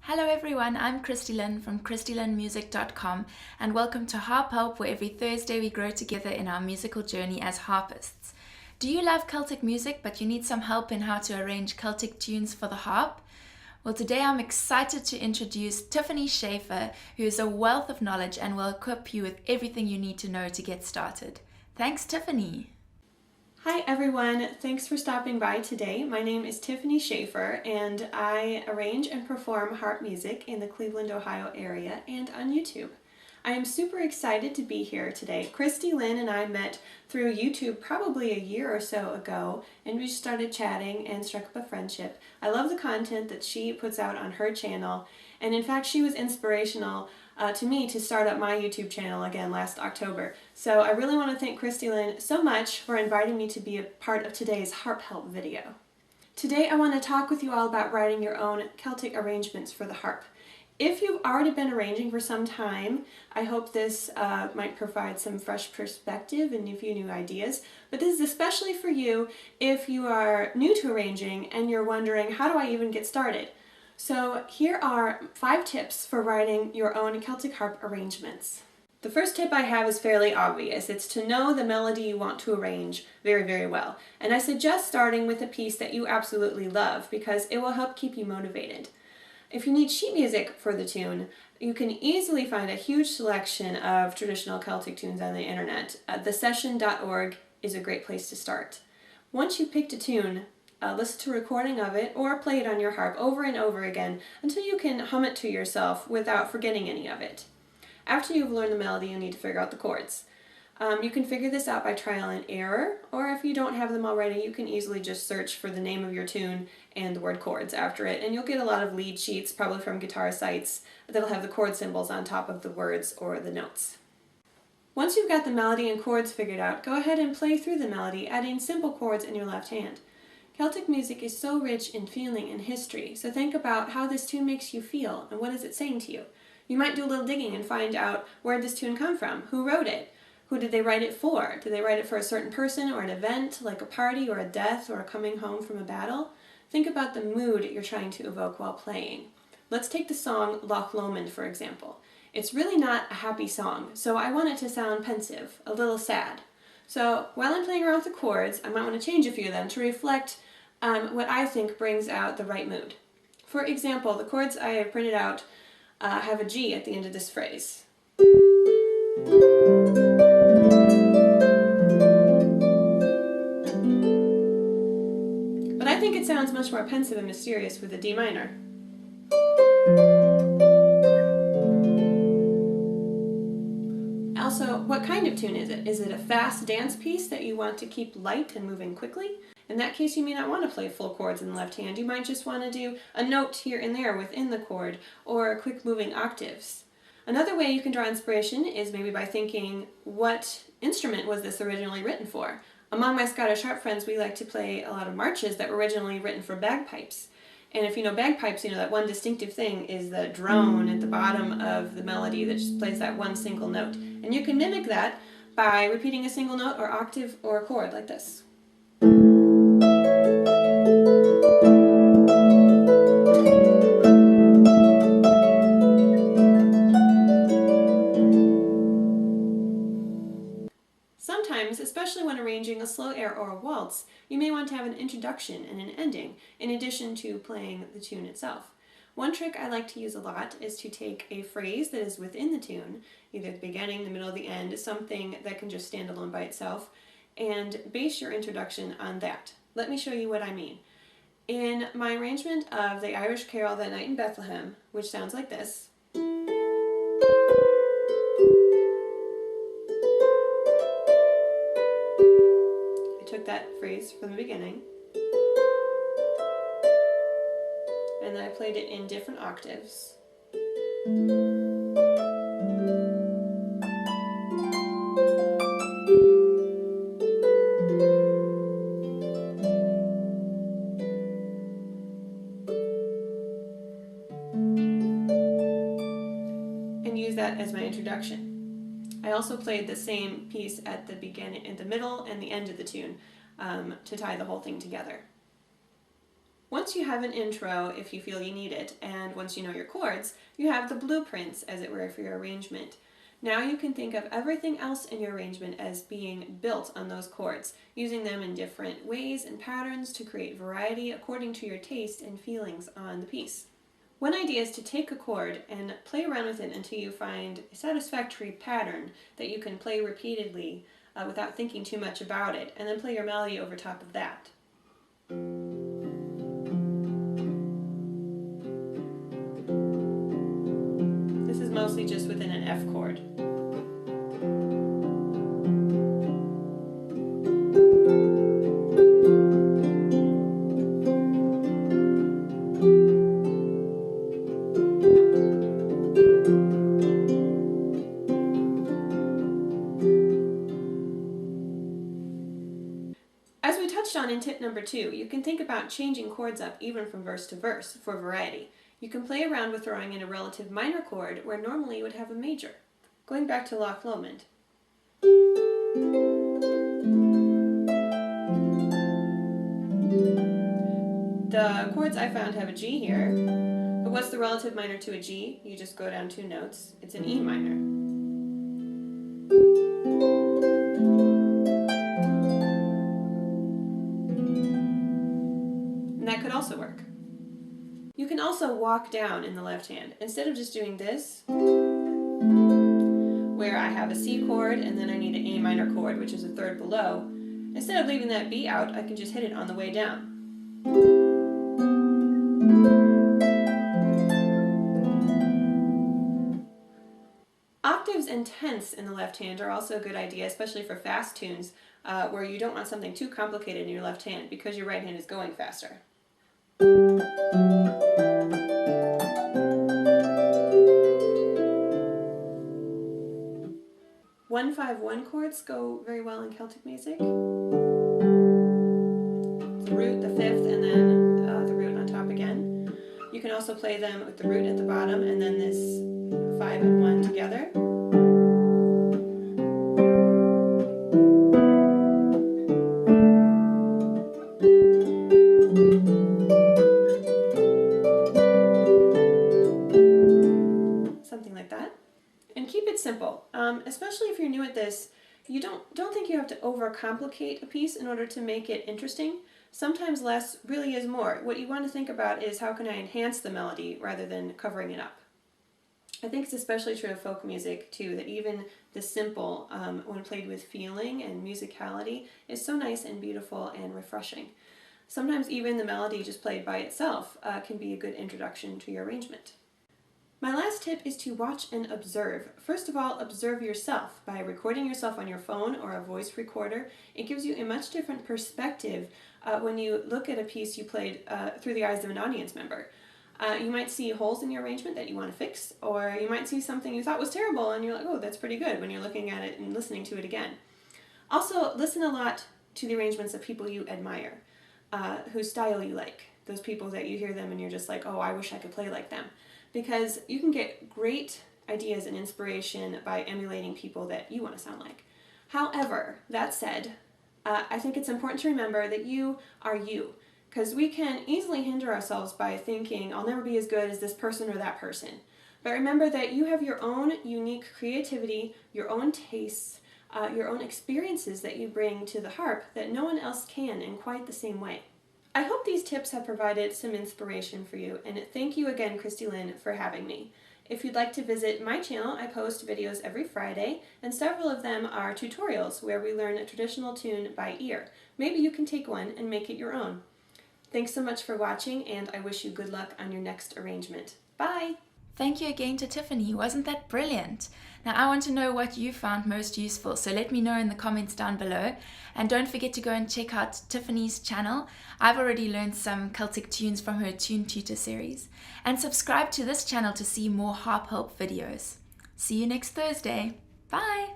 Hello everyone, I'm Christy-Lyn from christylynmusic.com and welcome to Harp Help, where every Thursday we grow together in our musical journey as harpists. Do you love Celtic music but you need some help in how to arrange Celtic tunes for the harp? Well, today I'm excited to introduce Tiffany Schaefer, who is a wealth of knowledge and will equip you with everything you need to know to get started. Thanks, Tiffany. Hi everyone, thanks for stopping by today. My name is Tiffany Schaefer and I arrange and perform harp music in the Cleveland, Ohio area and on YouTube. I am super excited to be here today. Christy-Lyn and I met through YouTube probably a year or so ago, and we started chatting and struck up a friendship. I love the content that she puts out on her channel, and in fact she was inspirational to me to start up my YouTube channel again last October. So I really want to thank Christy-Lyn so much for inviting me to be a part of today's Harp Help video. Today I want to talk with you all about writing your own Celtic arrangements for the harp. If you've already been arranging for some time, I hope this might provide some fresh perspective and a few new ideas. But this is especially for you if you are new to arranging and you're wondering, how do I even get started? So here are 5 tips for writing your own Celtic harp arrangements. The first tip I have is fairly obvious. It's to know the melody you want to arrange very, very well. And I suggest starting with a piece that you absolutely love because it will help keep you motivated. If you need sheet music for the tune, you can easily find a huge selection of traditional Celtic tunes on the internet. Thesession.org is a great place to start. Once you've picked a tune, listen to a recording of it or play it on your harp over and over again until you can hum it to yourself without forgetting any of it. After you've learned the melody, you need to figure out the chords. You can figure this out by trial and error, or if you don't have them already, you can easily just search for the name of your tune and the word chords after it, and you'll get a lot of lead sheets, probably from guitar sites, that'll have the chord symbols on top of the words or the notes. Once you've got the melody and chords figured out, go ahead and play through the melody, adding simple chords in your left hand. Celtic music is so rich in feeling and history, so think about how this tune makes you feel and what is it saying to you. You might do a little digging and find out where did this tune come from, who wrote it, who did they write it for? Did they write it for a certain person or an event, like a party or a death or a coming home from a battle? Think about the mood you're trying to evoke while playing. Let's take the song Loch Lomond, for example. It's really not a happy song, so I want it to sound pensive, a little sad. So while I'm playing around with the chords, I might want to change a few of them to reflect what I think brings out the right mood. For example, the chords I have printed out have a G at the end of this phrase. But I think it sounds much more pensive and mysterious with a D minor. Also, what kind of tune is it? Is it a fast dance piece that you want to keep light and moving quickly? In that case, you may not want to play full chords in the left hand. You might just want to do a note here and there within the chord, or quick moving octaves. Another way you can draw inspiration is maybe by thinking, what instrument was this originally written for? Among my Scottish harp friends, we like to play a lot of marches that were originally written for bagpipes. And if you know bagpipes, you know that one distinctive thing is the drone at the bottom of the melody that just plays that one single note. And you can mimic that by repeating a single note or octave or a chord like this. Sometimes, especially when arranging a slow air or a waltz, you may want to have an introduction and an ending, in addition to playing the tune itself. One trick I like to use a lot is to take a phrase that is within the tune, either the beginning, the middle, or the end, something that can just stand alone by itself, and base your introduction on that. Let me show you what I mean. In my arrangement of the Irish carol That Night in Bethlehem, which sounds like this, took that phrase from the beginning, and then I played it in different octaves. And use that as my introduction. I also played the same piece at the beginning, in the middle, and the end of the tune to tie the whole thing together. Once you have an intro, if you feel you need it, and once you know your chords, you have the blueprints, as it were, for your arrangement. Now you can think of everything else in your arrangement as being built on those chords, using them in different ways and patterns to create variety according to your taste and feelings on the piece. One idea is to take a chord and play around with it until you find a satisfactory pattern that you can play repeatedly without thinking too much about it, and then play your melody over top of that. This is mostly just within an F chord. As we touched on in tip number 2, you can think about changing chords up even from verse to verse for variety. You can play around with throwing in a relative minor chord where normally you would have a major. Going back to Loch Lomond. The chords I found have a G here, but what's the relative minor to a G? You just go down 2 notes. It's an E minor. And that could also work. You can also walk down in the left hand. Instead of just doing this, where I have a C chord and then I need an A minor chord, which is a third below, instead of leaving that B out, I can just hit it on the way down. Octaves and tenths in the left hand are also a good idea, especially for fast tunes, where you don't want something too complicated in your left hand because your right hand is going faster. 1-5-1 chords go very well in Celtic music. The root, the fifth, and then the root on top again. You can also play them with the root at the bottom and then this 5 and 1 together. Something like that. And keep it simple, especially if you're new at this. You don't think you have to overcomplicate a piece in order to make it interesting. Sometimes less really is more. What you want to think about is how can I enhance the melody rather than covering it up. I think it's especially true of folk music too, that even the simple, when played with feeling and musicality, is so nice and beautiful and refreshing. Sometimes even the melody just played by itself can be a good introduction to your arrangement. My last tip is to watch and observe. First of all, observe yourself by recording yourself on your phone or a voice recorder. It gives you a much different perspective when you look at a piece you played through the eyes of an audience member. You might see holes in your arrangement that you want to fix, or you might see something you thought was terrible and you're like, oh, that's pretty good when you're looking at it and listening to it again. Also, listen a lot to the arrangements of people you admire, whose style you like. Those people that you hear them and you're just like, oh, I wish I could play like them. Because you can get great ideas and inspiration by emulating people that you want to sound like. However, that said, I think it's important to remember that you are you, because we can easily hinder ourselves by thinking, I'll never be as good as this person or that person. But remember that you have your own unique creativity, your own tastes, your own experiences that you bring to the harp that no one else can in quite the same way. I hope these tips have provided some inspiration for you, and thank you again, Christy-Lyn, for having me. If you'd like to visit my channel, I post videos every Friday, and several of them are tutorials where we learn a traditional tune by ear. Maybe you can take one and make it your own. Thanks so much for watching, and I wish you good luck on your next arrangement. Bye! Thank you again to Tiffany. Wasn't that brilliant? Now I want to know what you found most useful, so let me know in the comments down below. And don't forget to go and check out Tiffany's channel. I've already learned some Celtic tunes from her Tune Tutor series. And subscribe to this channel to see more harp help videos. See you next Thursday. Bye!